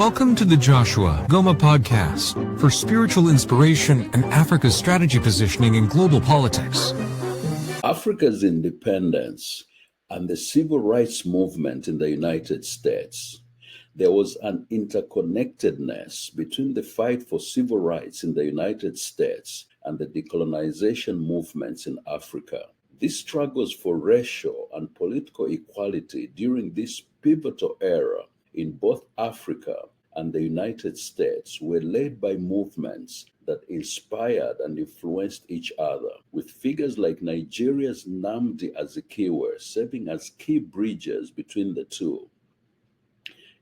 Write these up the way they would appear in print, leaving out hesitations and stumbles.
Welcome to the Joshua Goma Podcast for spiritual inspiration and Africa's strategy positioning in global politics. Africa's independence and the civil rights movement in the United States. There was an interconnectedness between the fight for civil rights in the United States and the decolonization movements in Africa. These struggles for racial and political equality during this pivotal era in both Africa and the United States were led by movements that inspired and influenced each other, with figures like Nigeria's Namdi Azikiwe serving as key bridges between the two.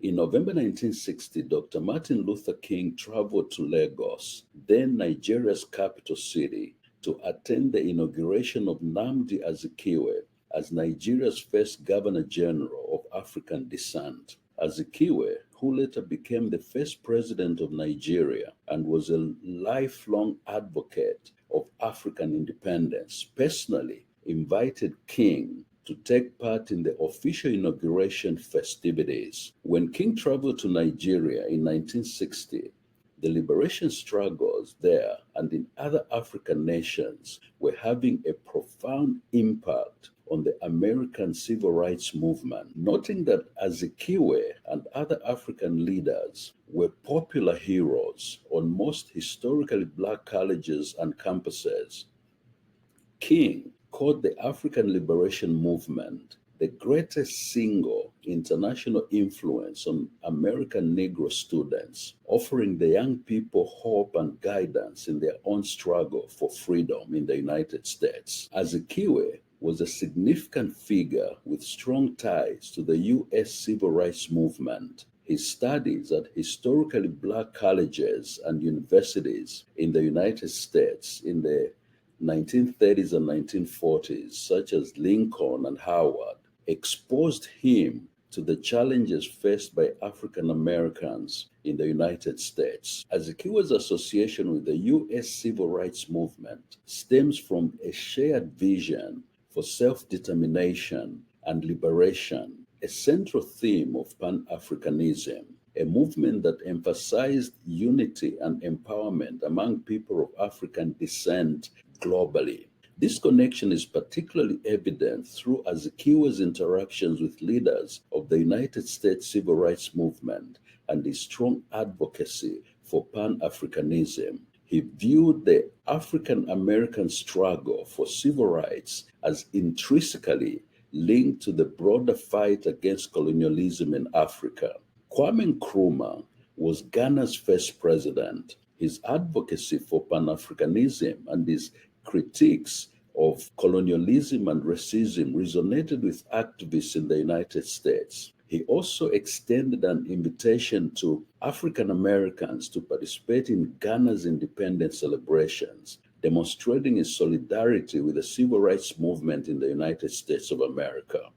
In November 1960, Dr. Martin Luther King traveled to Lagos, then Nigeria's capital city, to attend the inauguration of Namdi Azikiwe as Nigeria's first Governor General of African descent. Azikiwe, who later became the first president of Nigeria and was a lifelong advocate of African independence, personally invited King to take part in the official inauguration festivities. When King traveled to Nigeria in 1960, the liberation struggles there and in other African nations were having a profound impact on the American civil rights movement. Noting that Azikiwe and other African leaders were popular heroes on most historically Black colleges and campuses, King called the African liberation movement the greatest single international influence on American Negro students, offering the young people hope and guidance in their own struggle for freedom in the United States. Azikiwe was a significant figure with strong ties to the U.S. civil rights movement. His studies at historically Black colleges and universities in the United States in the 1930s and 1940s, such as Lincoln and Howard, exposed him to the challenges faced by African Americans in the United States. Azikiwe's association with the U.S. civil rights movement stems from a shared vision for self-determination and liberation, a central theme of Pan-Africanism, a movement that emphasized unity and empowerment among people of African descent globally. This connection is particularly evident through Azikiwe's interactions with leaders of the United States civil rights movement and his strong advocacy for Pan-Africanism. He viewed the African American struggle for civil rights as intrinsically linked to the broader fight against colonialism in Africa. Kwame Nkrumah was Ghana's first president. His advocacy for Pan-Africanism and his critiques of colonialism and racism resonated with activists in the United States. He also extended an invitation to African Americans to participate in Ghana's independence celebrations, demonstrating his solidarity with the civil rights movement in the United States of America.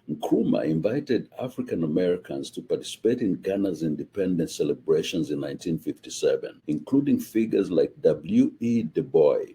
Nkrumah invited African Americans to participate in Ghana's independence celebrations in 1957, including figures like W.E. Du Bois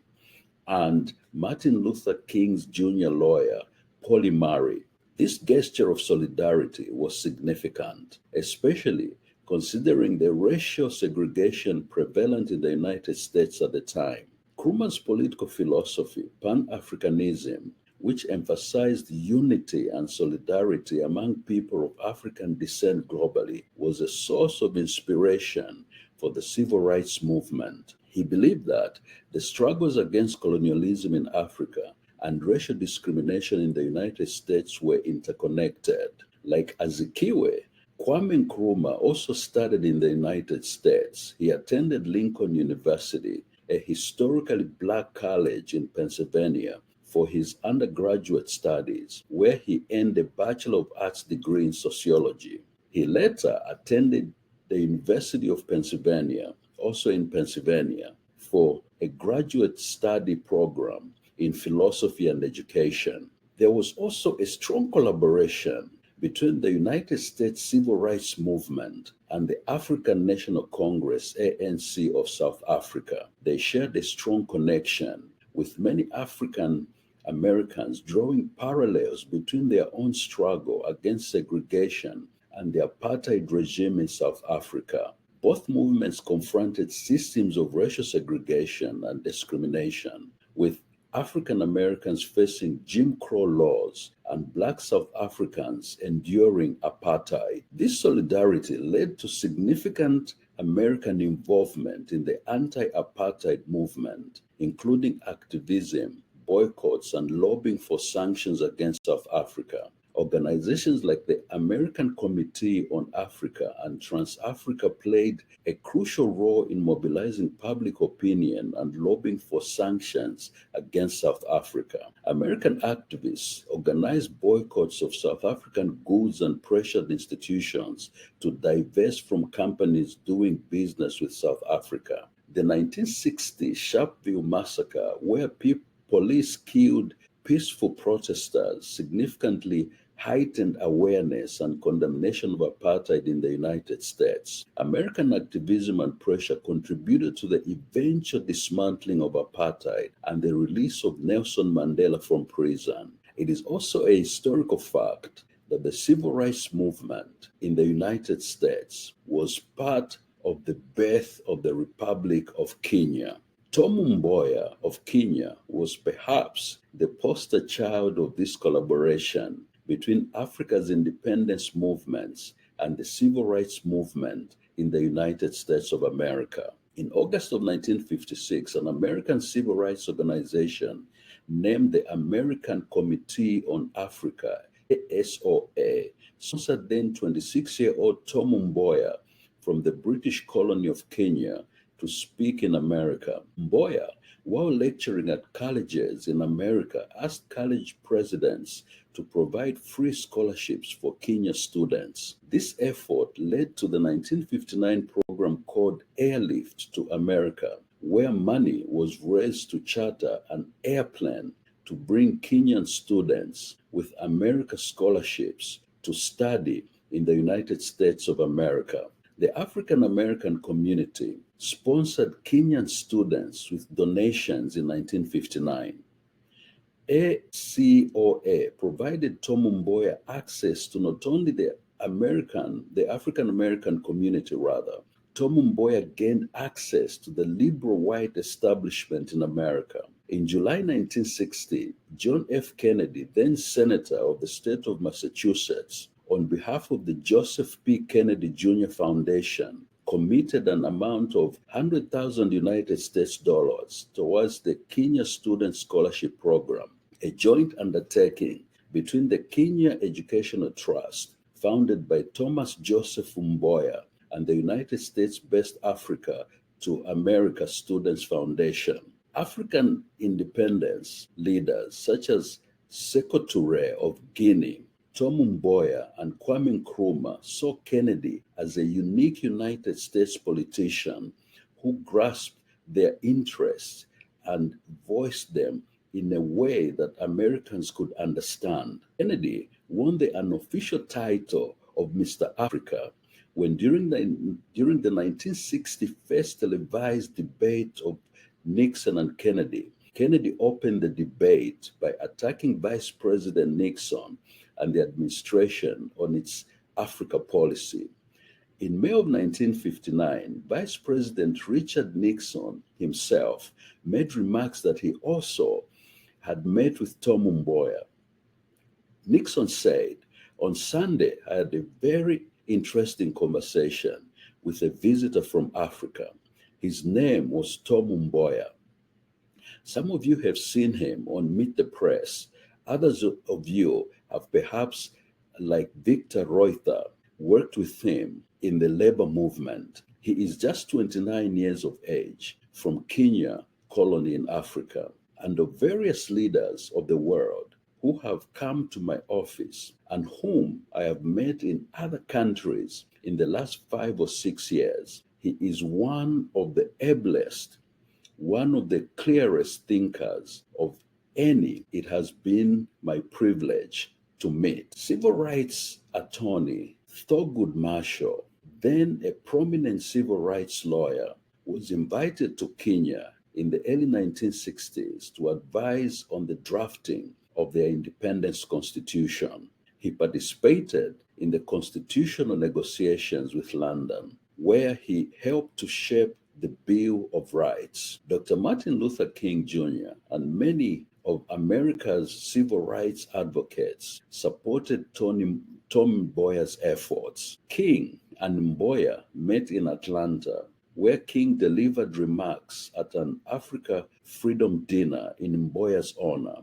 and Martin Luther King's junior lawyer, Pauli Murray. This gesture of solidarity was significant, especially considering the racial segregation prevalent in the United States at the time. Nkrumah's political philosophy, Pan-Africanism, which emphasized unity and solidarity among people of African descent globally, was a source of inspiration for the civil rights movement. He believed that the struggles against colonialism in Africa and racial discrimination in the United States were interconnected. Like Azikiwe, Kwame Nkrumah also studied in the United States. He attended Lincoln University, a historically Black college in Pennsylvania, for his undergraduate studies, where he earned a Bachelor of Arts degree in sociology. He later attended the University of Pennsylvania, also in Pennsylvania, for a graduate study program in philosophy and education. There was also a strong collaboration between the United States civil rights movement and the African National Congress, ANC, of South Africa. They shared a strong connection, with many African Americans drawing parallels between their own struggle against segregation and the apartheid regime in South Africa. Both movements confronted systems of racial segregation and discrimination, with African Americans facing Jim Crow laws and Black South Africans enduring apartheid. This solidarity led to significant American involvement in the anti-apartheid movement, including activism, boycotts, and lobbying for sanctions against South Africa. Organizations like the American Committee on Africa and Trans-Africa played a crucial role in mobilizing public opinion and lobbying for sanctions against South Africa. American activists organized boycotts of South African goods and pressured institutions to divest from companies doing business with South Africa. The 1960 Sharpeville massacre, where police killed peaceful protesters, significantly heightened awareness and condemnation of apartheid in the United States. American activism and pressure contributed to the eventual dismantling of apartheid and the release of Nelson Mandela from prison. It is also a historical fact that the civil rights movement in the United States was part of the birth of the Republic of Kenya. Tom Mboya of Kenya was perhaps the poster child of this collaboration between Africa's independence movements and the civil rights movement in the United States of America. In August of 1956, an American civil rights organization named the American Committee on Africa, ASOA, sponsored then 26-year-old Tom Mboya from the British colony of Kenya to speak in America. Mboya, while lecturing at colleges in America, asked college presidents to provide free scholarships for Kenya students. This effort led to the 1959 program called Airlift to America, where money was raised to charter an airplane to bring Kenyan students with America scholarships to study in the United States of America. The African American community sponsored Kenyan students with donations in 1959. ACOA provided Tom Mboya access to not only the African American community. Tom Mboya gained access to the liberal white establishment in America. In July 1960, John F. Kennedy, then Senator of the state of Massachusetts, on behalf of the Joseph P. Kennedy Jr. Foundation, committed an amount of 100,000 United States dollars towards the Kenya Student Scholarship Program, a joint undertaking between the Kenya Educational Trust, founded by Thomas Joseph Mboya, and the United States Best Africa to America Students Foundation. African independence leaders such as Sekou Touré of Guinea, Tom Mboya, and Kwame Nkrumah saw Kennedy as a unique United States politician who grasped their interests and voiced them in a way that Americans could understand. Kennedy won the unofficial title of Mr. Africa when during the 1960 first televised debate of Nixon and Kennedy, Kennedy opened the debate by attacking Vice President Nixon and the administration on its Africa policy. In May of 1959, Vice President Richard Nixon himself made remarks that he also had met with Tom Mboya. Nixon said, "On Sunday, I had a very interesting conversation with a visitor from Africa. His name was Tom Mboya. Some of you have seen him on Meet the Press. Others of you have perhaps, like Victor Reuther, worked with him in the labor movement. He is just 29 years of age, from Kenya, colony in Africa, and of various leaders of the world who have come to my office and whom I have met in other countries in the last 5 or 6 years. He is one of the ablest, one of the clearest thinkers of any it has been my privilege to meet." Civil rights attorney Thurgood Marshall, then a prominent civil rights lawyer, was invited to Kenya in the early 1960s to advise on the drafting of their independence constitution. He participated in the constitutional negotiations with London, where he helped to shape the Bill of Rights. Dr. Martin Luther King Jr. and many of America's civil rights advocates supported Tom Mboya's efforts. King and Mboya met in Atlanta, where King delivered remarks at an Africa Freedom Dinner in Mboya's honor.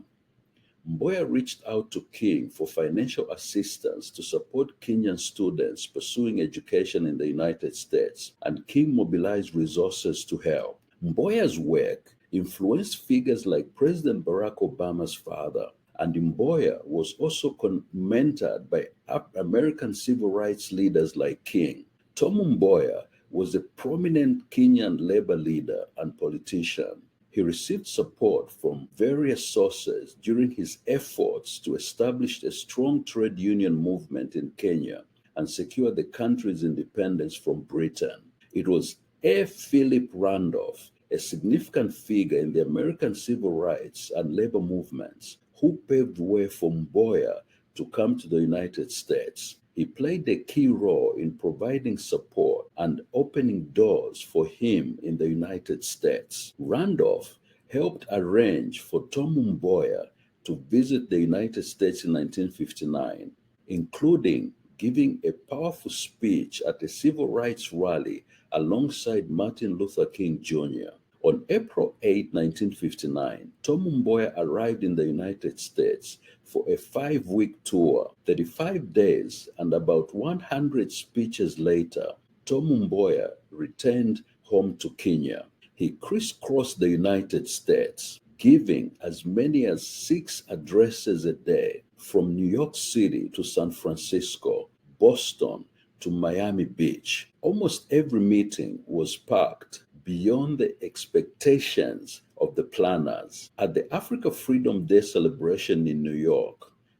Mboya reached out to King for financial assistance to support Kenyan students pursuing education in the United States, and King mobilized resources to help. Mboya's work influenced figures like President Barack Obama's father, and Mboya was also mentored by American civil rights leaders like King. Tom Mboya was a prominent Kenyan labor leader and politician. He received support from various sources during his efforts to establish a strong trade union movement in Kenya and secure the country's independence from Britain. It was A. Philip Randolph, a significant figure in the American civil rights and labor movements, who paved the way for Mboya to come to the United States. He played a key role in providing support and opening doors for him in the United States. Randolph helped arrange for Tom Mboya to visit the United States in 1959, including giving a powerful speech at a civil rights rally alongside Martin Luther King Jr. On April 8, 1959, Tom Mboya arrived in the United States for a 5-week tour. 35 days and about 100 speeches later, Tom Mboya returned home to Kenya. He crisscrossed the United States, giving as many as 6 addresses a day, from New York City to San Francisco, Boston to Miami Beach. Almost every meeting was packed beyond the expectations of the planners. At the Africa Freedom Day celebration in New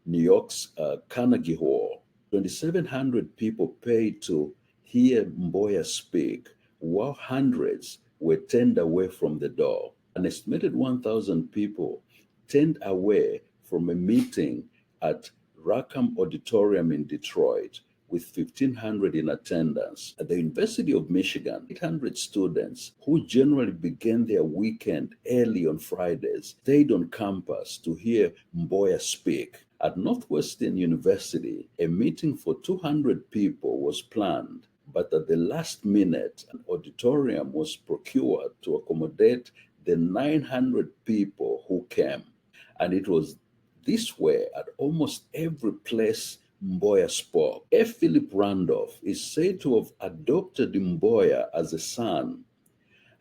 York's Carnegie Hall, 2,700 people paid to hear Mboya speak, while hundreds were turned away from the door. An estimated 1,000 people turned away from a meeting at Rackham Auditorium in Detroit, with 1,500 in attendance. At the University of Michigan, 800 students, who generally began their weekend early on Fridays, stayed on campus to hear Mboya speak. At Northwestern University, a meeting for 200 people was planned, but at the last minute, an auditorium was procured to accommodate the 900 people who came. And it was this way at almost every place Mboya spoke. A. Philip Randolph is said to have adopted Mboya as a son,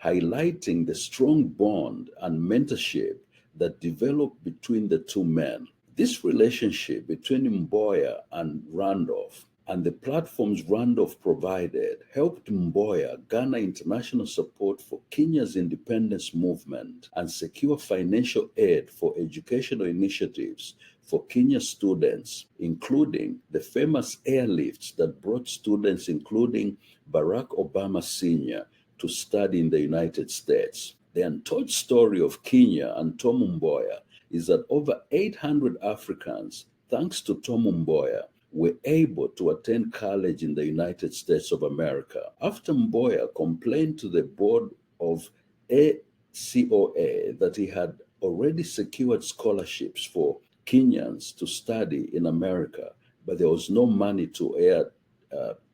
highlighting the strong bond and mentorship that developed between the two men. This relationship between Mboya and Randolph and the platforms Randolph provided helped Mboya garner international support for Kenya's independence movement and secure financial aid for educational initiatives for Kenya students, including the famous airlifts that brought students, including Barack Obama Sr., to study in the United States. The untold story of Kenya and Tom Mboya is that over 800 Africans, thanks to Tom Mboya, were able to attend college in the United States of America. After Mboya complained to the board of ACOA that he had already secured scholarships for Kenyans to study in America, but there was no money to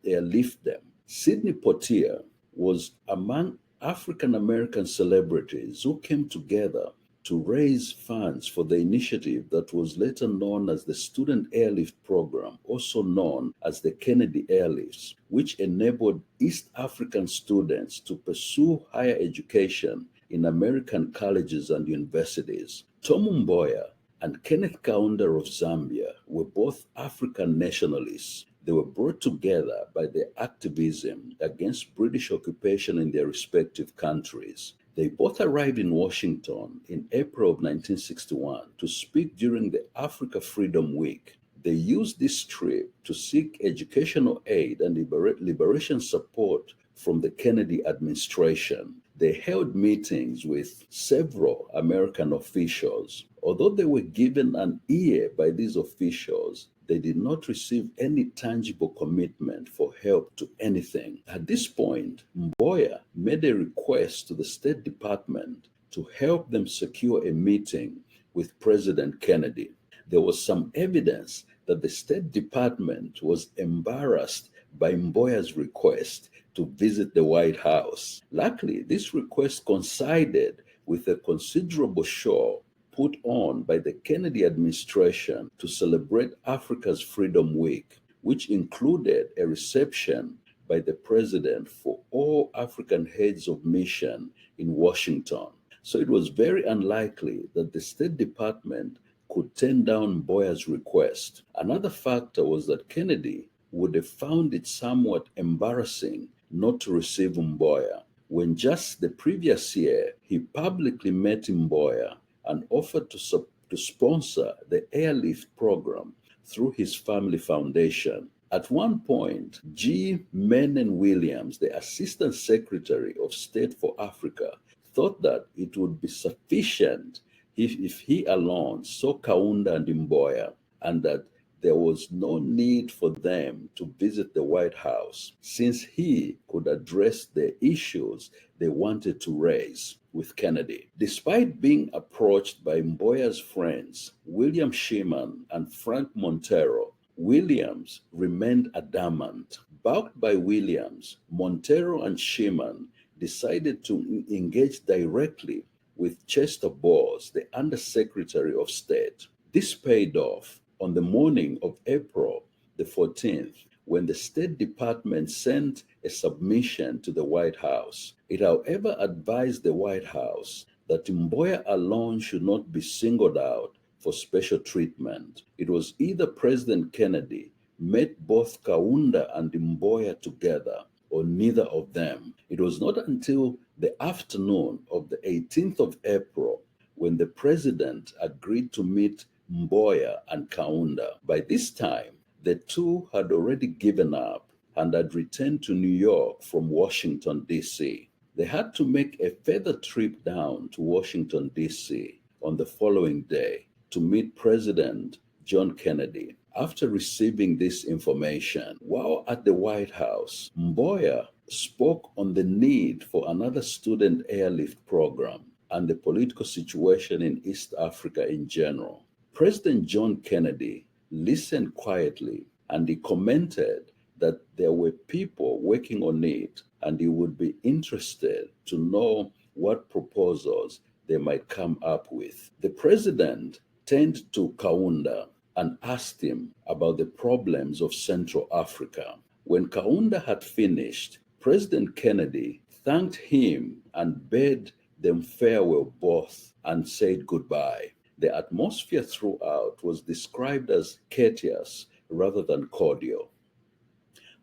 airlift them. Sidney Poitier was among African American celebrities who came together to raise funds for the initiative that was later known as the Student Airlift Program, also known as the Kennedy Airlifts, which enabled East African students to pursue higher education in American colleges and universities. Tom Mboya and Kenneth Kaunda of Zambia were both African nationalists. They were brought together by their activism against British occupation in their respective countries. They both arrived in Washington in April of 1961 to speak during the Africa Freedom Week. They used this trip to seek educational aid and liberation support from the Kennedy administration. They held meetings with several American officials. Although they were given an ear by these officials, they did not receive any tangible commitment for help to anything. At this point, Mboya made a request to the State Department to help them secure a meeting with President Kennedy. There was some evidence that the State Department was embarrassed by Mboya's request to visit the White House. Luckily, this request coincided with a considerable show put on by the Kennedy administration to celebrate Africa's Freedom Week, which included a reception by the president for all African heads of mission in Washington. So it was very unlikely that the State Department could turn down Mboya's request. Another factor was that Kennedy would have found it somewhat embarrassing not to receive Mboya, when just the previous year he publicly met Mboya and offered to sponsor the airlift program through his family foundation. At one point, G. Mennen Williams, the Assistant Secretary of State for Africa, thought that it would be sufficient if he alone saw Kaunda and Mboya, and that there was no need for them to visit the White House, since he could address the issues they wanted to raise with Kennedy. Despite being approached by Mboya's friends, William Sheeman and Frank Montero, Williams remained adamant. Backed by Williams, Montero and Sheeman decided to engage directly with Chester Bowles, the Undersecretary of State. This paid off. On the morning of April the 14th, when the State Department sent a submission to the White House, it however advised the White House that Mboya alone should not be singled out for special treatment. It was either President Kennedy met both Kaunda and Mboya together, or neither of them. It was not until the afternoon of the 18th of April when the president agreed to meet Mboya and Kaunda. By this time, the two had already given up and had returned to New York from Washington, D.C. They had to make a further trip down to Washington, D.C. on the following day to meet President John Kennedy. After receiving this information, while at the White House, Mboya spoke on the need for another student airlift program and the political situation in East Africa in general. President John Kennedy listened quietly, and he commented that there were people working on it and he would be interested to know what proposals they might come up with. The president turned to Kaunda and asked him about the problems of Central Africa. When Kaunda had finished, President Kennedy thanked him and bade them farewell both and said goodbye. The atmosphere throughout was described as courteous rather than cordial.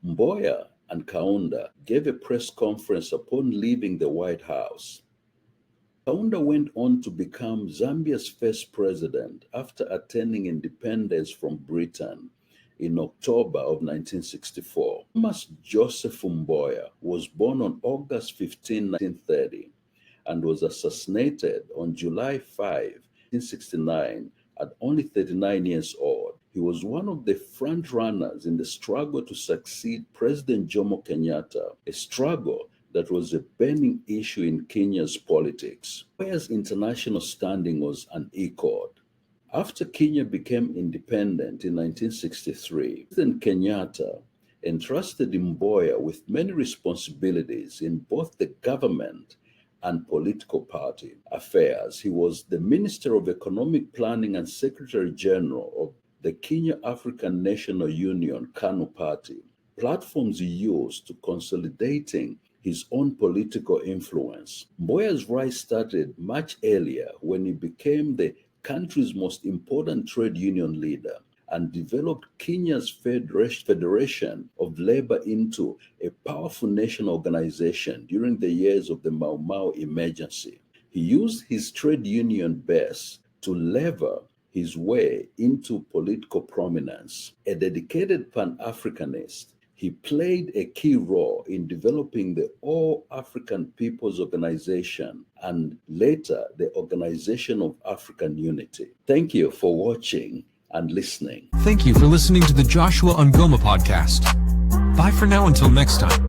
Mboya and Kaunda gave a press conference upon leaving the White House. Kaunda went on to become Zambia's first president after attaining independence from Britain in October of 1964. Thomas Joseph Mboya was born on August 15, 1930, and was assassinated on July 5, 1969, at only 39 years old. He was one of the front runners in the struggle to succeed President Jomo Kenyatta, a struggle that was a burning issue in Kenya's politics. Mboya's international standing was unequaled. After Kenya became independent in 1963, President Kenyatta entrusted Mboya with many responsibilities in both the government and political party affairs. He was the Minister of Economic Planning and Secretary General of the Kenya African National Union, KANU party, platforms he used to consolidating his own political influence. Mboya's rise started much earlier when he became the country's most important trade union leader and developed Kenya's Federation of Labor into a powerful national organization during the years of the Mau Mau emergency. He used his trade union base to lever his way into political prominence. A dedicated Pan-Africanist, He played a key role in developing the All African Peoples Organization and later the Organization of African Unity. Thank you for watching and listening. Thank you for listening to the Joshua Ngoma podcast. Bye for now until next time.